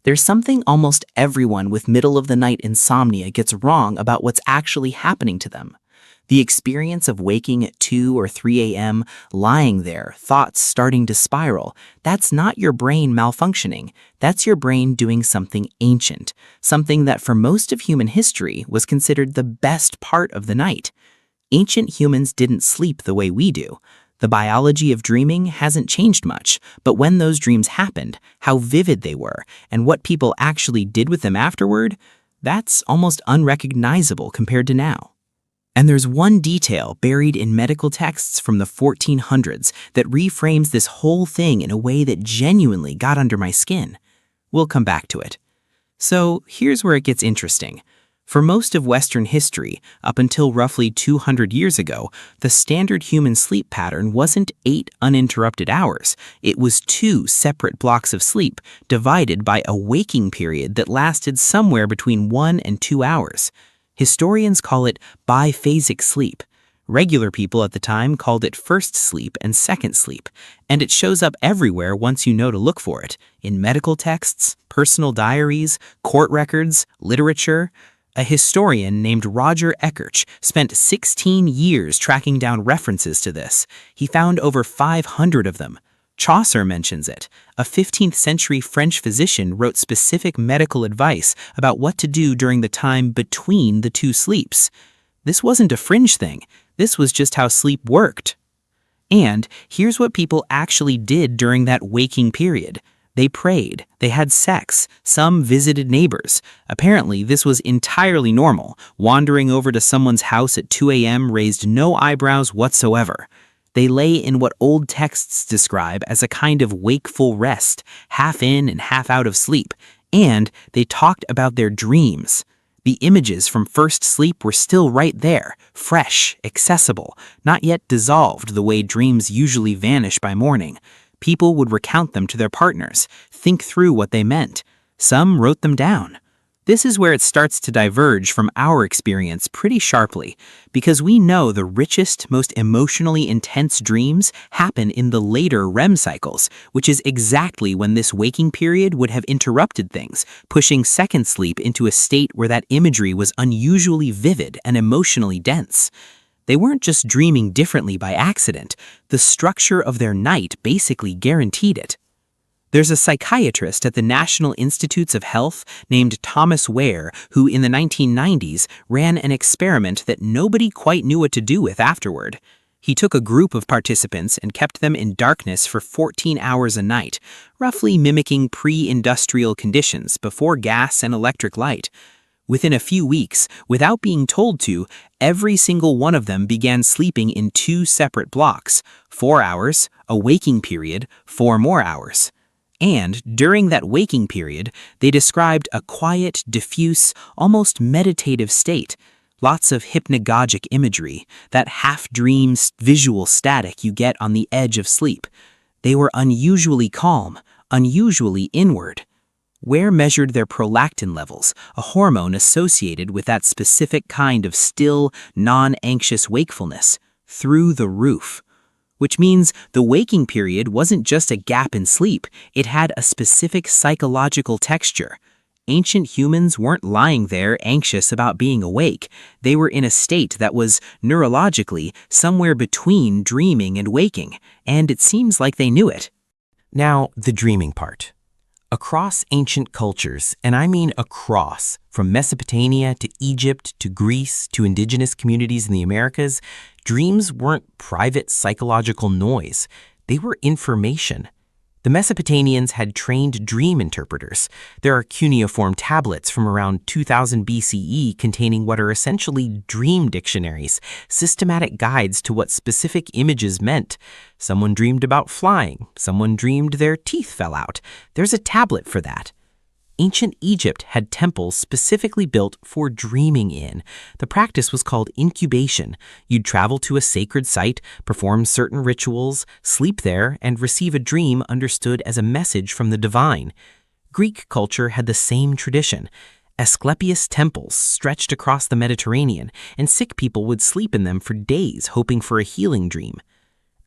There's something almost everyone with middle-of-the-night insomnia gets wrong about what's actually happening to them. The experience of waking at 2 or 3 a.m., lying there, thoughts starting to spiral, that's not your brain malfunctioning. That's your brain doing something ancient, something that for most of human history was considered the best part of the night. Ancient humans didn't sleep the way we do. The biology of dreaming hasn't changed much, but when those dreams happened, how vivid they were, and what people actually did with them afterward, that's almost unrecognizable compared to now. And there's one detail buried in medical texts from the 1400s that reframes this whole thing in a way that genuinely got under my skin. We'll come back to it. So here's where it gets interesting. For most of Western history, up until roughly 200 years ago, the standard human sleep pattern wasn't 8 uninterrupted hours. It was 2 separate blocks of sleep, divided by a waking period that lasted somewhere between 1 and 2 hours. Historians call it biphasic sleep. Regular people at the time called it first sleep and second sleep, and it shows up everywhere once you know to look for it, in medical texts, personal diaries, court records, literature. A historian named Roger Eckerch spent 16 years tracking down references to this. He found over 500 of them. Chaucer mentions it. A 15th century French physician wrote specific medical advice about what to do during the time between the 2 sleeps. This wasn't a fringe thing. This was just how sleep worked. And here's what people actually did during that waking period. They prayed, they had sex, some visited neighbors. Apparently, this was entirely normal. Wandering over to someone's house at 2 a.m. raised no eyebrows whatsoever. They lay in what old texts describe as a kind of wakeful rest, half in and half out of sleep, and they talked about their dreams. The images from first sleep were still right there, fresh, accessible, not yet dissolved the way dreams usually vanish by morning. People would recount them to their partners, think through what they meant. Some wrote them down. This is where it starts to diverge from our experience pretty sharply, because we know the richest, most emotionally intense dreams happen in the later REM cycles, which is exactly when this waking period would have interrupted things, pushing second sleep into a state where that imagery was unusually vivid and emotionally dense. They weren't just dreaming differently by accident. The structure of their night basically guaranteed it. There's a psychiatrist at the National Institutes of Health named Thomas Ware who in the 1990s ran an experiment that nobody quite knew what to do with afterward. He took a group of participants and kept them in darkness for 14 hours a night, roughly mimicking pre-industrial conditions before gas and electric light. Within a few weeks, without being told to, every single one of them began sleeping in 2 separate blocks, 4 hours, a waking period, 4 more hours. And during that waking period, they described a quiet, diffuse, almost meditative state. Lots of hypnagogic imagery, that half-dream visual static you get on the edge of sleep. They were unusually calm, unusually inward. Ware measured their prolactin levels, a hormone associated with that specific kind of still, non-anxious wakefulness, through the roof. Which means the waking period wasn't just a gap in sleep, it had a specific psychological texture. Ancient humans weren't lying there anxious about being awake. They were in a state that was, neurologically, somewhere between dreaming and waking, and it seems like they knew it. Now, the dreaming part. Across ancient cultures, and I mean across, from Mesopotamia to Egypt to Greece to indigenous communities in the Americas, dreams weren't private psychological noise. They were information. The Mesopotamians had trained dream interpreters. There are cuneiform tablets from around 2000 BCE containing what are essentially dream dictionaries, systematic guides to what specific images meant. Someone dreamed about flying. Someone dreamed their teeth fell out. There's a tablet for that. Ancient Egypt had temples specifically built for dreaming in. The practice was called incubation. You'd travel to a sacred site, perform certain rituals, sleep there, and receive a dream understood as a message from the divine. Greek culture had the same tradition. Asclepius temples stretched across the Mediterranean, and sick people would sleep in them for days hoping for a healing dream.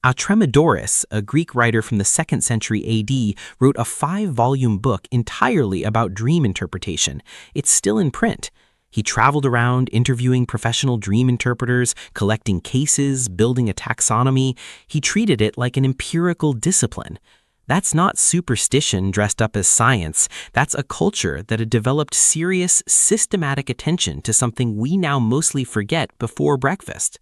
Atremodorus, a Greek writer from the 2nd century AD, wrote a 5-volume book entirely about dream interpretation. It's still in print. He traveled around interviewing professional dream interpreters, collecting cases, building a taxonomy. He treated it like an empirical discipline. That's not superstition dressed up as science. That's a culture that had developed serious, systematic attention to something we now mostly forget before breakfast.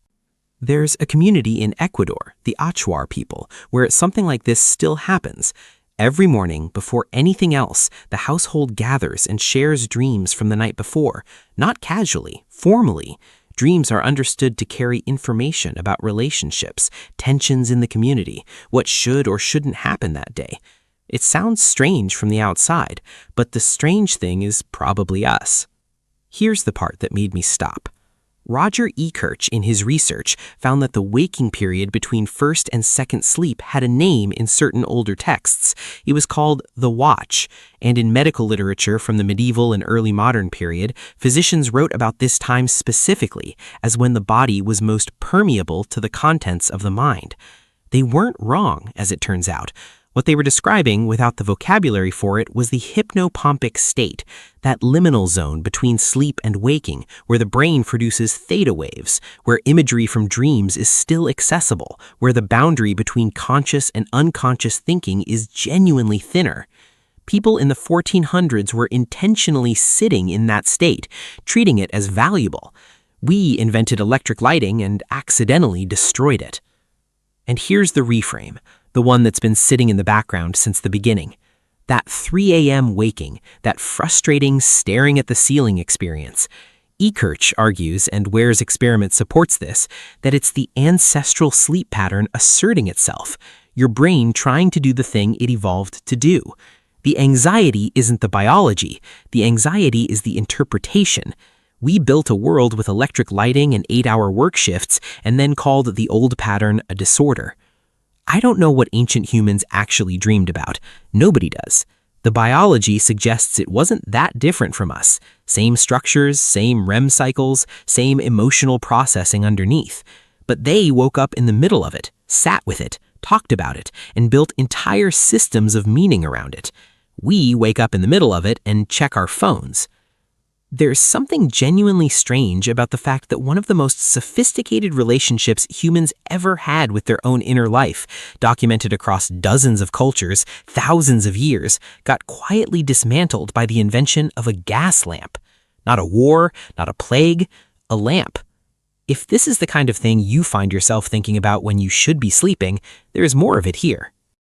There's a community in Ecuador, the Achuar people, where something like this still happens. Every morning, before anything else, the household gathers and shares dreams from the night before, not casually, formally. Dreams are understood to carry information about relationships, tensions in the community, what should or shouldn't happen that day. It sounds strange from the outside, but the strange thing is probably us. Here's the part that made me stop. Roger E. Kirch, in his research, found that the waking period between first and second sleep had a name in certain older texts. It was called the watch, and in medical literature from the medieval and early modern period, physicians wrote about this time specifically as when the body was most permeable to the contents of the mind. They weren't wrong, as it turns out. What they were describing, without the vocabulary for it, was the hypnopompic state, that liminal zone between sleep and waking, where the brain produces theta waves, where imagery from dreams is still accessible, where the boundary between conscious and unconscious thinking is genuinely thinner. People in the 1400s were intentionally sitting in that state, treating it as valuable. We invented electric lighting and accidentally destroyed it. And here's the reframe, the one that's been sitting in the background since the beginning. That 3 a.m. waking, that frustrating staring at the ceiling experience. Kirch argues, and Ware's experiment supports this, that it's the ancestral sleep pattern asserting itself, your brain trying to do the thing it evolved to do. The anxiety isn't the biology, the anxiety is the interpretation. We built a world with electric lighting and 8-hour work shifts and then called the old pattern a disorder. I don't know what ancient humans actually dreamed about. Nobody does. The biology suggests it wasn't that different from us. Same structures, same REM cycles, same emotional processing underneath. But they woke up in the middle of it, sat with it, talked about it, and built entire systems of meaning around it. We wake up in the middle of it and check our phones. There's something genuinely strange about the fact that one of the most sophisticated relationships humans ever had with their own inner life, documented across dozens of cultures, thousands of years, got quietly dismantled by the invention of a gas lamp. Not a war, not a plague, a lamp. If this is the kind of thing you find yourself thinking about when you should be sleeping, there is more of it here.